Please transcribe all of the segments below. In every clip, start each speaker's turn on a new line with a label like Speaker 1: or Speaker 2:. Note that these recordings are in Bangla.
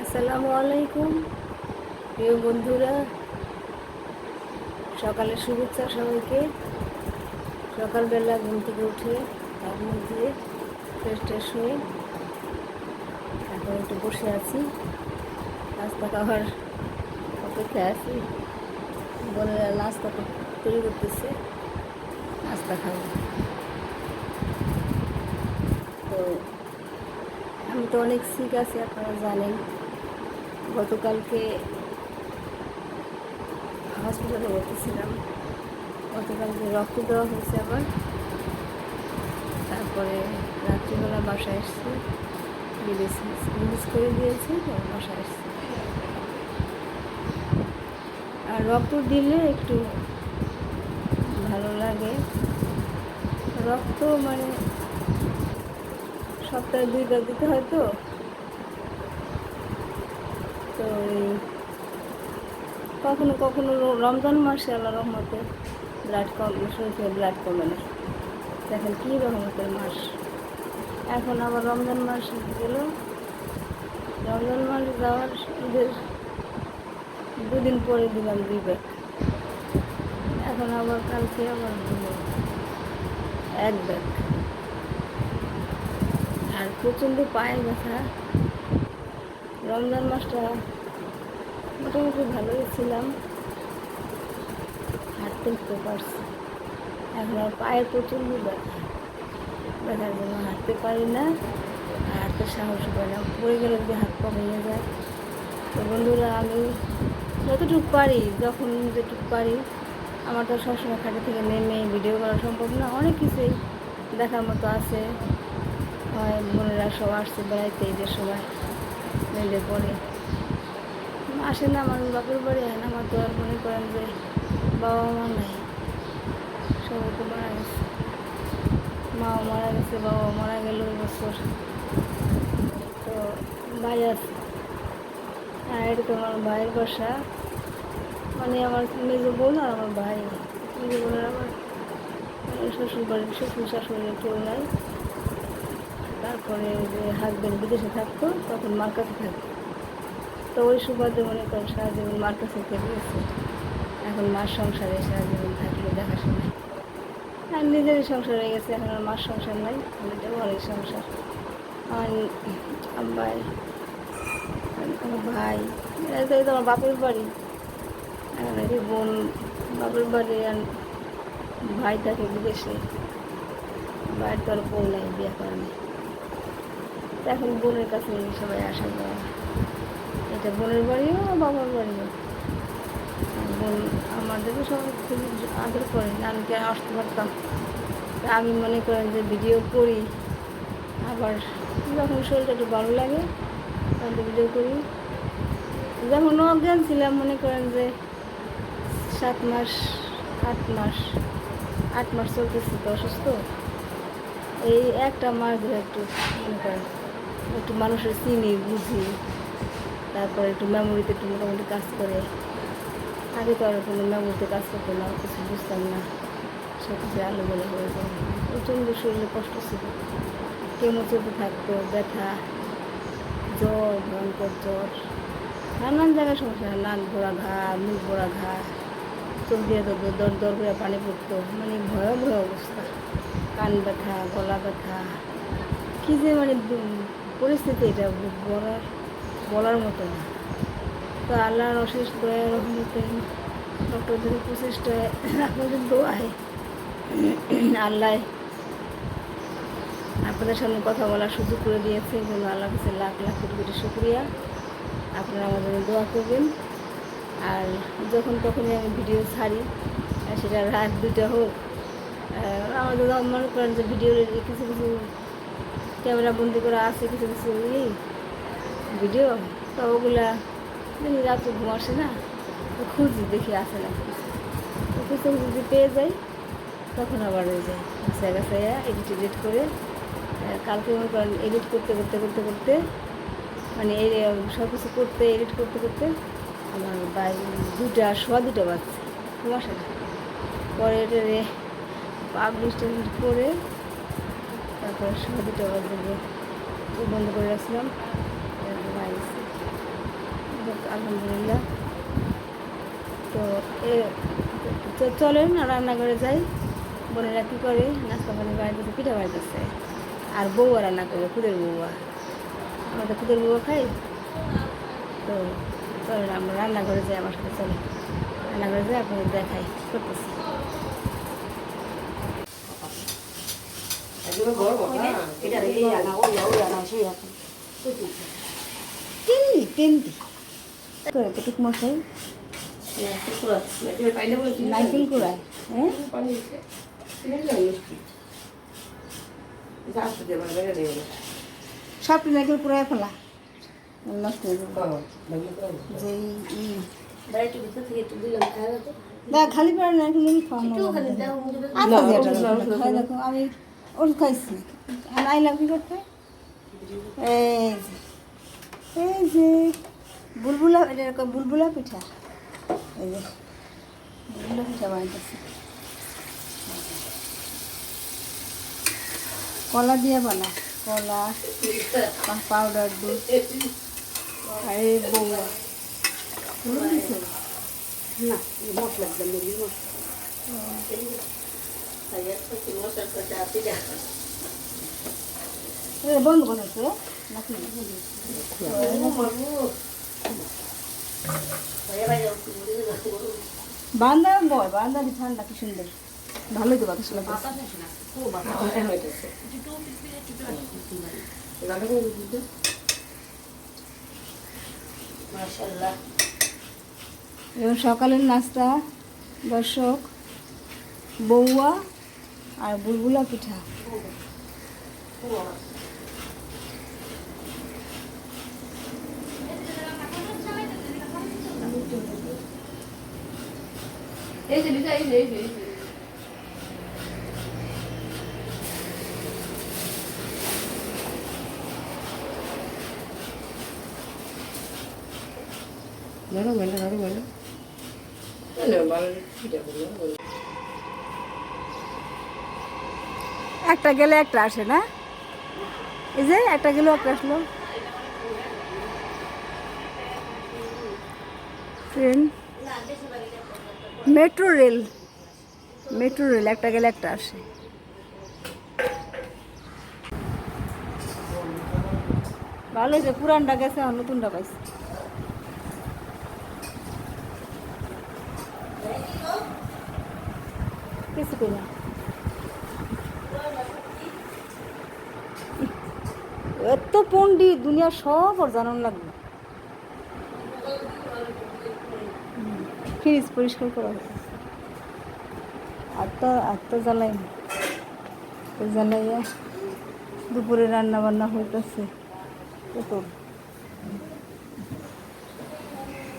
Speaker 1: আসসালামু আলাইকুম প্রিয় বন্ধুরা, সকালের শুভেচ্ছা সবাইকে। সকালবেলা ঘুম থেকে উঠে তার মধ্যে ফ্রেশ হয়ে এখন একটু বসে আছি, নাস্তা খাওয়ার অপেক্ষায় আছি। বলে নাস্তা তৈরি করতেছে, নাস্তা খাবো। তো আমি তো অনেক সিক আছি, আপনারা জানেন। গতকালকে হসপিটালে ভর্তিছিলাম, গতকালকে রক্ত দেওয়া হয়েছে আবার। তারপরে রাত্রিবেলা বাসায় এসেছি, রিলিজ করে দিয়েছি, তো বাসায় এসেছি। আর রক্ত দিলে একটু ভালো লাগে। রক্ত মানে সপ্তাহে 2বার দিতে হয়। তো কখনো কখনো রমজান মাসে আল্লাহ রহমতে শরীর থেকে ব্লাড কমে না। দেখেন কী রহমতের মাস। এখন আবার রমজান মাস গেল, রমজান মাস যাওয়ার ঈদের 2 দিন পরে দিলাম 2 ব্যাগ। এখন আবার কালকে আবার 1 ব্যাগ। আর প্রচণ্ড পায়ে ব্যথা। রমজান মাসটা মোটামুটি ভালোই ছিলাম, হাঁটতে পারছি। এখন আর পায়ে প্রচণ্ড ব্যথার জন্য হাঁটতে পারি না, হাঁটতে সাহস পাই না। পড়ে গেলে যদি হাত পা ভেঙে যায়। তো বন্ধুরা, আমি যতটুকু পারি, যখন যেটুকু পারি, আমার তো সবসময় খাটে থেকে নেমে ভিডিও করা সম্ভব না। অনেক কিছুই দেখার মতো আছে। হয় বোনেরা সব আসছে বেড়াইতে, ঈদের সময় মেয়েদের পরে আসে না। আমার বাপের বাড়ি হয় না, আমার তো আর মনে করেন যে বাবা মা নাই, সবাই তো মারা গেছে। মাও মারা গেছে, বাবাও মারা গেল ওই বছর। তো ভাই আছে, আর এটা তো আমার ভাইয়ের বাসা, মানে আমার মেজো বোন আর আমার ভাই। মেজো বোনের আমার শ্বশুর বাড়ির শ্বশুর শাশুড়ি কেউ নাই। তারপরে যে হাজবেন্ড বিদেশে থাকতো, তখন মার কাছে থাকতো। তো ওই সুবাদে মনে করেন সারা জীবন মার কাছে থেকে গেছে। এখন মার সংসারে সারা জীবন থাকলে দেখাশোনায়, আর নিজেরই সংসার হয়ে গেছে। এখন আর মার সংসার নাই, এটা ঘরের সংসার। আমার ভাই, আমার ভাই, এটা তো আমার বাপের বাড়ি। এই বোন বাপের বাড়ি, আর ভাই থাকে বিদেশে। ভাইয়ের তো আর বোন নাই, বিয়ে করেনি। এখন বোনের কাছে সবাই আসা যাওয়া। এটা বোনের বাড়িও বাবার বাড়িও। বোন আমাদেরকে সবাই খুব আদর করে, আমি কি আসতে পারতাম। আমি মনে করেন যে ভিডিও করি, আবার যখন শরীরটা একটু ভালো লাগে তখন ভিডিও করি। যখন অজ্ঞান ছিলাম, মনে করেন যে 7 মাস 8 মাস চলতেছি তো অসুস্থ। এই একটা মাস ধরে একটু মনে করেন একটু মানুষের চিনি বুঝি, তারপরে একটু মেমোরিতে একটু মোটামুটি কাজ করে। আগে তো আর কোনো মেমোরিতে কাজ করতো না, কিছু বুঝতাম না, সব কিছু আলো বলে হয়ে যায়। প্রচণ্ড শরীরে কষ্ট ছিল, কেমন চলতে থাকতো, ব্যথা, জ্বর, ভয়ঙ্কর জ্বর, নানান জায়গায় সমস্যা। নাক ভরা ঘা, মুখ ভরা ঘা, চোখ দিয়ে দর দর করে পানি পড়তো, মানে ভয়াবহ অবস্থা। কান ব্যথা, গলা ব্যথা, কী যে মানে পরিস্থিতি, এটা বলার মতো না। তো আল্লাহর অশেষ দয়া রহমতে, ডক্টরদের প্রচেষ্টায়, আপনাদের দোয়ায় আল্লাহ আপনাদের সামনে কথা বলার সুযোগ করে দিয়েছে। এই জন্য আল্লাহর কাছে লাখ লাখ কোটি কোটি শুকরিয়া। আপনারা আমাদের দোয়া করবেন। আর যখন তখনই আমি ভিডিও ছাড়ি, সেটা রাত 2টা হোক, আমাদের মনে করেন যে ভিডিওর কিছু কিছু ক্যামেরা বন্দি করা আছে, কিছু কিছু ভিডিও। তো ওগুলা দেখি রাত্রে ঘুম আসে না, তো খুঁজি, দেখি আসে না তো কিছু যদি পেয়ে যাই, তখন আবার ওই যায় জায়গা এডিট করে। কালকে মনে করেন এডিট করতে করতে করতে করতে মানে এই সব কিছু করতে এডিট করতে করতে আমার বাইরে 2টা বাজছে, ঘুম আসে না। পরে এটা পাবলিশ করে তারপরে 2:15 বাজে বন্ধ করে রাখছিলাম। আলহামদুলিল্লাহ। তো চলেন রান্নাঘরে যাই। বোনেরা কী করে, নাস্তা পানি বাড়িতেছে, পিঠা বাড়িতেছে, আর বউয়া রান্না করবে, খুদের বউয়া। আমরা তো খুদের বউয়া খাই। তো চলেন আমরা রান্নাঘরে যাই, আমার সাথে চলে রান্নাঘরে যাই, আপনাদের দেখাই করতেছি। পেটুক মশাই নাইকেল কুড়ায়, হ্যাঁ সব নাইকেল কুড়ায় ফেলা নষ্ট হয়ে যাবে। খালি পারে নাইকেল খাওয়ানো দেখো। আমি ওষুধ খাইছি, আইলাম কি করতে, এই যে বুলবুলা, এটা বুলবুলা পিঠা, এই যে বুলবুলা পিঠা বানাইতেছি কলা দিয়ে বানা, কলা পাউডার দুধ আর এই বউয়া না মশলা বন্ধ করেছে নাকি বান্দা বয়, বান্দা ঠান্ডা কি সুন্দর, ভালোই তো বাতাস লাগে। এবং সকালের নাস্তা দর্শক, বউয়া আর বুলবুলা পিঠা। এই যে এই যে একটা গেলে একটা আসে না, এই যে একটা গেলেও একটা আসলো। ট্রেন, মেট্রো রেল একটা গেলে একটা আসে। ভালো হয়েছে, পুরানটা গেছে, আর নতুনটা পাইছে। কিছু করি না, এত পন্ডিত দুনিয়া সব ওর জানান লাগবে। ফ্রিজ পরিষ্কার করা হয়েছে, আটটা জ্বালাইয়া দুপুরে রান্না বান্না হইতেছে।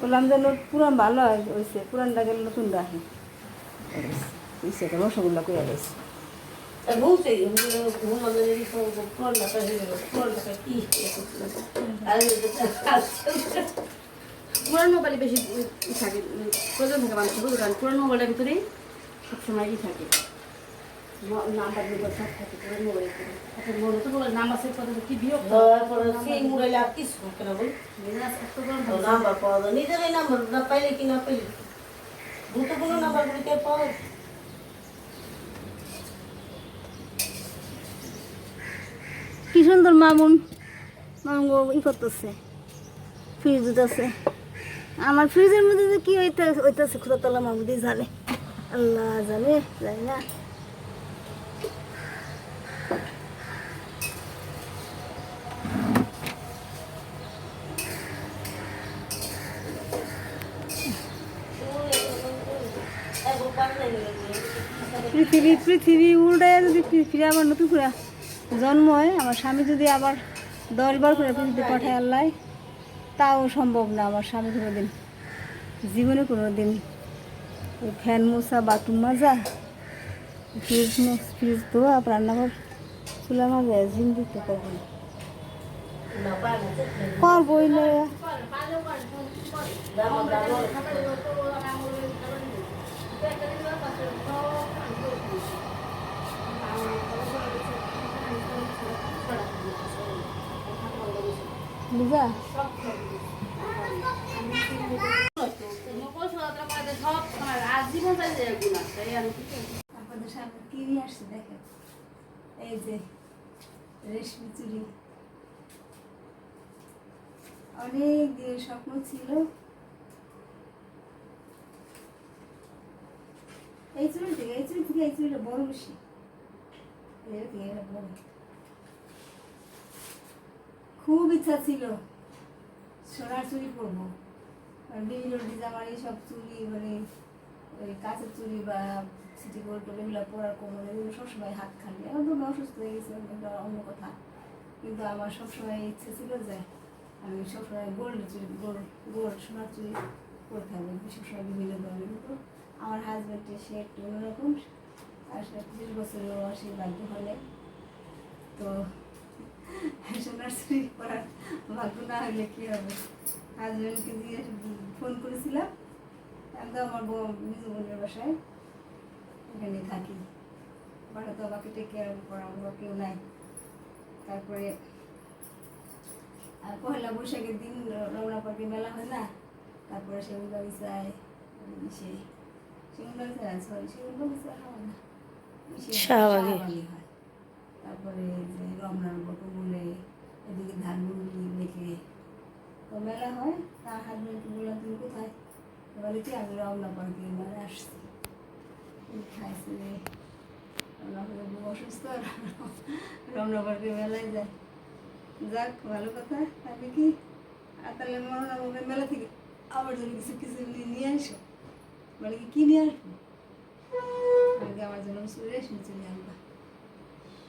Speaker 1: বললাম যে পুরান ভালো হয়েছে, পুরানটা গেলে নতুনটা আসে। রসগোল্লা করে গেছে পুরান মোবাইলে বেশি থাকে, প্রয়োজন থাকে মানুষের, কারণ পুরান মোবাইলের ভিতরেই সবসময় থাকে নাম্বার সব থাকে পুরান মোবাইলের ভিতরে। নতুন মোবাইল নাম্বার সেভ করতে কি বিরক্ত, সেই মোবাইলে আর কিছু কেন বল নাম্বার পাওয়া যায়, নিজেরাই নাম্বার না পাইলে কি না পাইলে গুরুত্বপূর্ণ নাম্বারগুলিকে পাওয়া। কি সুন্দর মামুন ই করতেছে, ফ্রিজ দিতেছে। আমার ফ্রিজের মধ্যে যে কি হইতেছে খুদাতলা মামুদি জানে, আল্লাহ জানে, জানি না। পৃথিবী উল্টায় যদি ফিরে আবার নতুন করে জন্ম হয়, আমার স্বামী যদি আবার 10 বার করে পৃথিবীতে পাঠায় আল্লাহ, তাও সম্ভব না। আমার স্বামী কোনোদিন জীবনে কোনোদিন ফ্যান মোছা, বাথরুম মাজা, ফ্রিজ ধোয়া, রান্নাঘর চুলা মাজা জিন্দিতে করবো না, করবই না। বুঝা আপনাদের সামনে কি নিয়ে আসছে দেখেন, এই যে রেশমি চুড়ি। অনেক দিনের স্বপ্ন ছিল এই চুড়ি থেকে, এই চুড়ি থেকে এই চুড়িটা বড় বেশি, বড়। খুব ইচ্ছা ছিল সোনার চুড়ি পরবো, বিভিন্ন ডিজাইনের এইসব চুড়ি, মানে ওই কাঁচের চুড়ি বা সিটি গোল্ড এগুলো পরার কোমরে এগুলো সবসময় হাত খালি। এখন তো আমি অসুস্থ হয়ে গেছি, অন্য কথা। কিন্তু আমার সবসময় ইচ্ছে ছিল যে আমি সবসময় গোল্ড চুড়ি, গোল্ড সোনার চুড়ি পরে থাকবো সবসময় বিভিন্ন ধরনের। কিন্তু আমার হাজব্যান্ডে সে একটু অন্যরকম, আর সে 30 বছরের সেই ভাগ্য হলে তো সোনার চুড়ি পরার ভাগ্য না হলে কী হবে। হাজব্যান্ডকে দিয়ে ফোন করেছিলাম, আমি তো আমার নিজু বোনের বাসায় এখানে থাকি, বাসা তো আমাকে টেক কেয়ার করার কেউ নাই। তারপরে পয়লা বৈশাখের দিন রমনা পার্কে মেলা হয় না, তারপরে সেগুন বাগিচায় সেগুন বাগিচায় সরি সেগুন বাগিচা হয় না, শাহবাগী হয়। তারপরে যে রমনার বটমূলে এদিকে ধানমন্ডি মেখে তো মেলা হয়। তার হাজব্যান্ডকে বললাম তুমি কোথায়, বলে কি আমি রমনা পার্কে মেলায় আসছি। খাইছে রমনা পার্কে বউ অসুস্থ, রমনা পার্কে মেলায় যায়। যাক ভালো কথা, তাহলে কি আর তাহলে মেলা থেকে আমার জন্য কিছু কিছু নিয়ে আসো। বলে কি নিয়ে আসবো, আমি আমার জন্য রেশমি চুড়ি আনবা।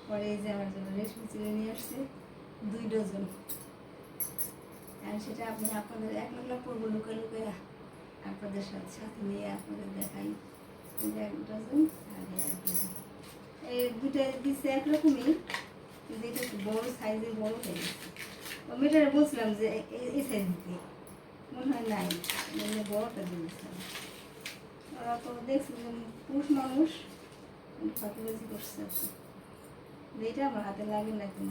Speaker 1: পরে এই যে আমার জন্য রেশমি চুড়ি নিয়ে আসছে 2 ডজন। আর সেটা আপনি আপনাদের এক লাখ পড়বো লুকা লুকায়া আপনাদের সাথে নিয়ে আপনাদের দেখাই। 1 ডজন আর 1 ডজন, এই দুটো দিচ্ছে একরকমই, কিন্তু এটা একটু বড়ো সাইজের, বড়ো হয়ে গেছে। মেয়েটারে বলছিলাম যে এই সাইজ দিতে, মনে হয় নাই, বড়োটা দিয়েছিলাম। ওরা তো দেখছি যে পুরুষ মানুষ ফাঁকিবাজি করছে আর কি। এইটা আমার হাতে লাগে না, একদম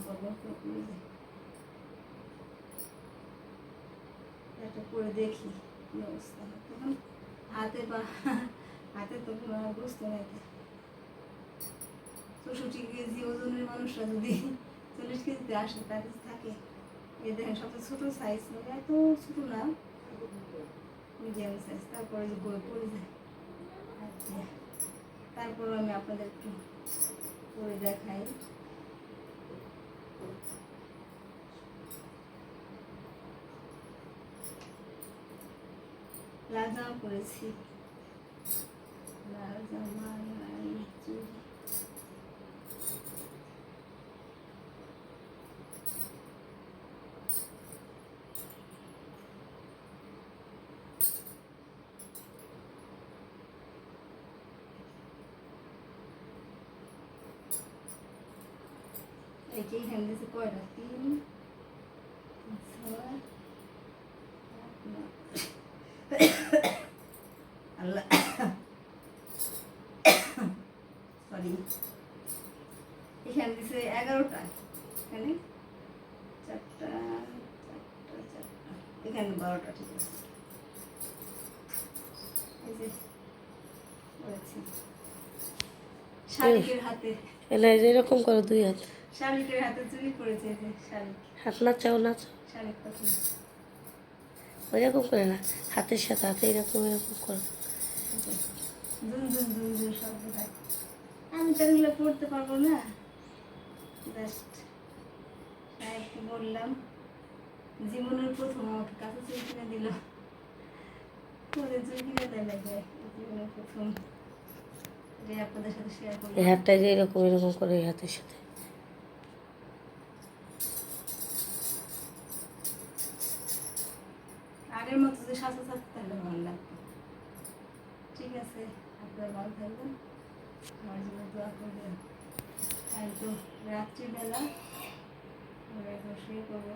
Speaker 1: একটা করে দেখি কি অবস্থা। তখন হাতে তো কোনো বুঝতে নাই। 64 কেজি ওজনের মানুষরা যদি 40 কেজিতে আসে, তার কাছে থাকে এই দেখেন সবচেয়ে ছোটো সাইজ, মানে এত ছোটো না, মিডিয়াম সাইজ। তারপরে যে বই পড়ে যায়। আচ্ছা, তারপরে আমি আপনাদের একটু পরে দেখাই। লাল জামা পরেছি, লাল জামা, লাল চুড়ি। এইখানে দিয়েছে কয়টা, 3 6 আল্লাহ সরি, এখানে দিয়েছে 11টা, এখানে 4টা, এখানে 12টা, ঠিক আছে। এই যে বলেছি শালিকের হাতে,
Speaker 2: এলা এরকম করো 2 হাত,
Speaker 1: শালিকের হাতে চুরি করেছে। এই যে শালিক,
Speaker 2: হাত নাচাও নাচাও,
Speaker 1: শালিক পাখি
Speaker 2: ওইরকম করে না, হাতের সাথে হাতে এরকম এরকম করো।
Speaker 1: দুন দুন দুন দুন শব্দ হয়। আমি তো এগুলো পড়তে পারবো না, জাস্ট সাহেবকে বললাম, জীবনের প্রথম আমাকে কাছে চুরি কিনে দিল, করে চুরি কিনে দেয় লাগে, জীবনের প্রথম। এটাই আপনাদের সাথে শেয়ার করলাম।
Speaker 2: এই হাতটা যে এরকম এরকম করে এই হাতের সাথে।
Speaker 1: আগের মতো যে স্বাস্থ্য থাকতে তাহলে ভালো লাগতো। ঠিক আছে, আপনারা ভালো থাকবেন, আমার জন্য দোয়া করবেন। আর তো রাত্রিবেলা আমরা এখন শুয়ে পড়বো।